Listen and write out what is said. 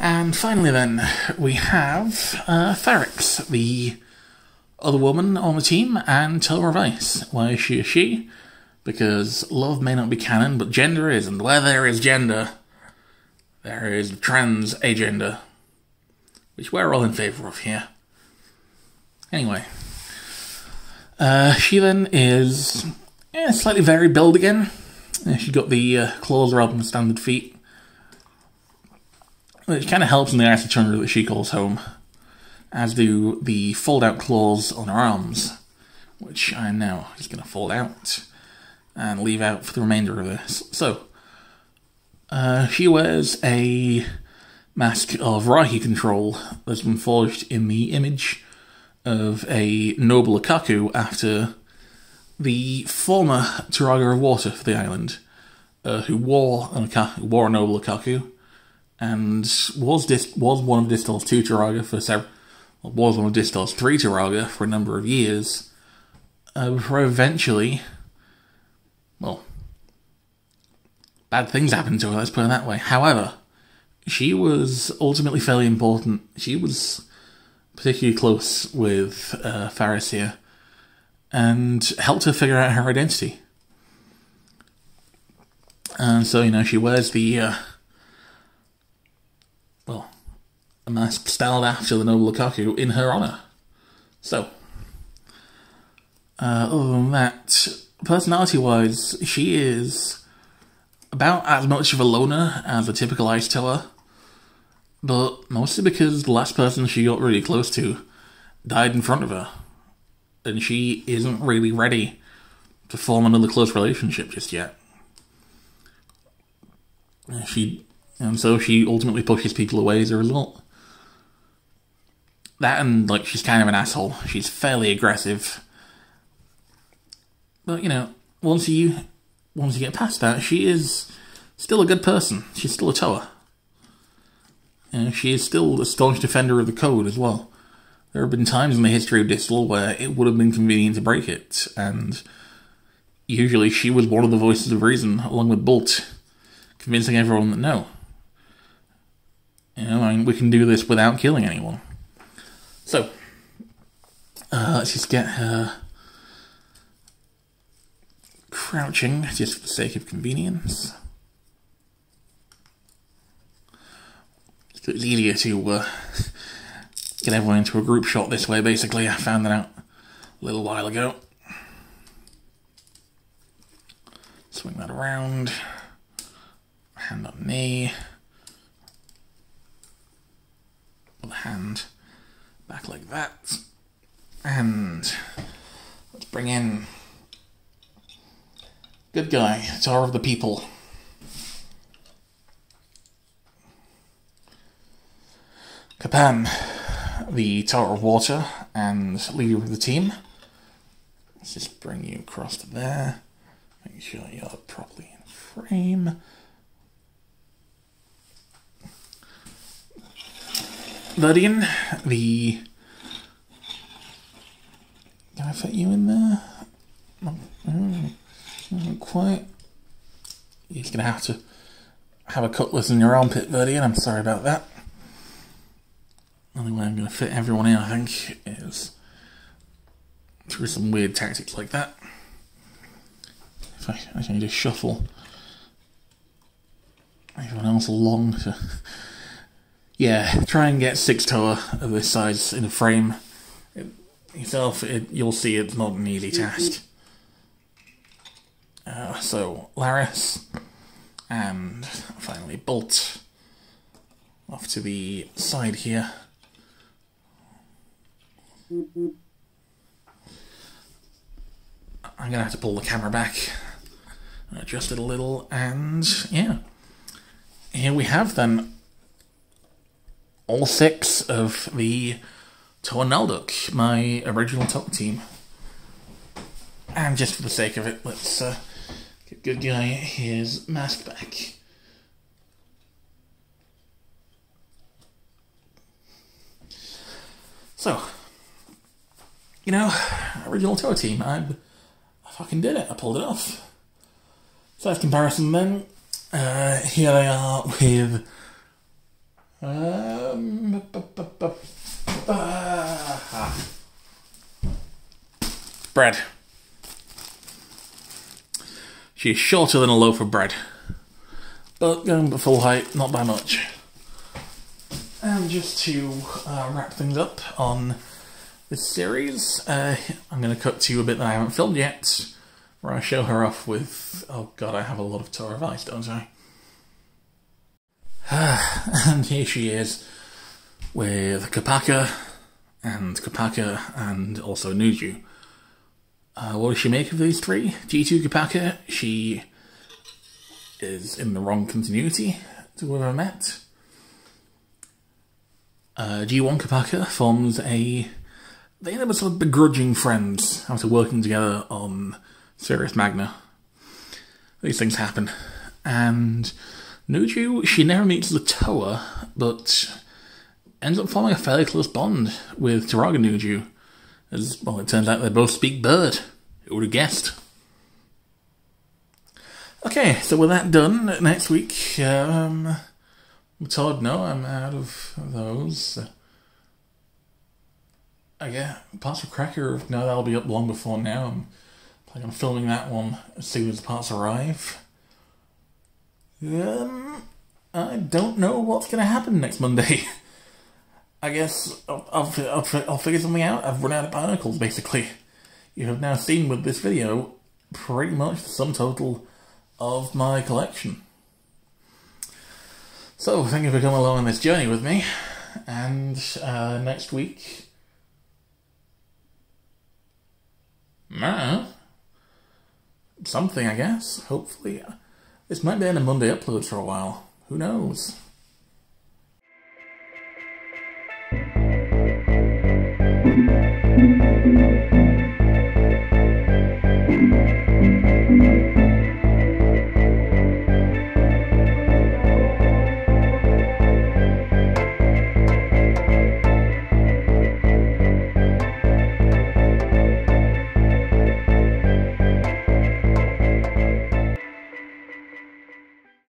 And finally then, we have Farrix, the other woman on the team, and Toa of Ice. Why is she a she? Because love may not be canon, but gender is, and where there is gender, there is trans agenda, which we're all in favour of here. Anyway, she then is slightly varied build again. She's got the claws rather than standard feet, which kind of helps in the ice tundra that she calls home, as do the fold-out claws on her arms, which I am now just going to fold out and leave out for the remainder of this. So, she wears a mask of Rahi control that's been forged in the image of a noble Akaku after the former Turaga of Water for the island, who wore a noble Akaku, and was one of Distal's 2 Turaga for several, was one of Distal's 3 Turaga for a number of years, before eventually, well, bad things happened to her, let's put it that way. However, she was ultimately fairly important. She was particularly close with Farrix here, and helped her figure out her identity. And so, you know, she wears the, a mask styled after the noble Akaku in her honour. So, other than that, personality-wise, she is about as much of a loner as a typical Ice Toa, but mostly because the last person she got really close to died in front of her, and she isn't really ready to form another close relationship just yet. And so she ultimately pushes people away as a result. That and, like, she's kind of an asshole. She's fairly aggressive. But, you know, once you get past that, she is still a good person. She's still a Toa. You know, she is still a staunch defender of the code as well. There have been times in the history of Distal where it would have been convenient to break it, and usually she was one of the voices of reason, along with Bolt, convincing everyone that no. You know, I mean, we can do this without killing anyone. So, let's just get her crouching, just for the sake of convenience. It's easier to get everyone into a group shot this way, basically. I found that out a little while ago. Swing that around. Hand on knee. Other hand back like that. And let's bring in good guy, Tower of the People. Kapan, the Tower of Water and leader of the team. Let's just bring you across to there. Make sure you're properly in frame. Verdian, the... Can I fit you in there? Not quite. You're going to have a cutlass in your armpit, Verdian. I'm sorry about that. The only way I'm going to fit everyone in, I think, is through some weird tactics like that. If I can just shuffle everyone else along to... Yeah, try and get 6 Toa of this size in a frame. You'll see it's not an easy task. So, Laris, and finally Bolt, off to the side here. I'm going to have to pull the camera back, adjust it a little, and yeah. Here we have then all 6 of the Toa Nalduk, my original Toa team. And just for the sake of it, let's get good guy his mask back. So, you know, original Toa team, I fucking did it, I pulled it off. First comparison then, here they are with Bread. She is shorter than a loaf of bread, but going to full height, not by much. And just to wrap things up on this series, I'm going to cut to a bit that I haven't filmed yet, where I show her off with, oh god, I have a lot of Toa of Ice, don't I? And here she is, with Kopaka, and also Nuju. What does she make of these three? G2 Kopaka, she is in the wrong continuity to whoever I met. G1 Kopaka forms they end up as sort of begrudging friends after working together on Sirius Magna. These things happen. And Nuju, she never meets the Toa, but ends up forming a fairly close bond with Turaga Nuju. As, well, it turns out they both speak bird. Who would have guessed? Okay, so with that done, next week, I'm told no, I'm out of those. I guess parts of Cracker, no, that'll be up long before now. I'm planning on filming that one as soon as the parts arrive. I don't know what's going to happen next Monday. I guess I'll figure something out. I've run out of Bionicles, basically. You have now seen with this video pretty much the sum total of my collection. So, thank you for coming along on this journey with me. And next week... something, I guess. Hopefully. This might be in a Monday upload for a while. Who knows? Thank you.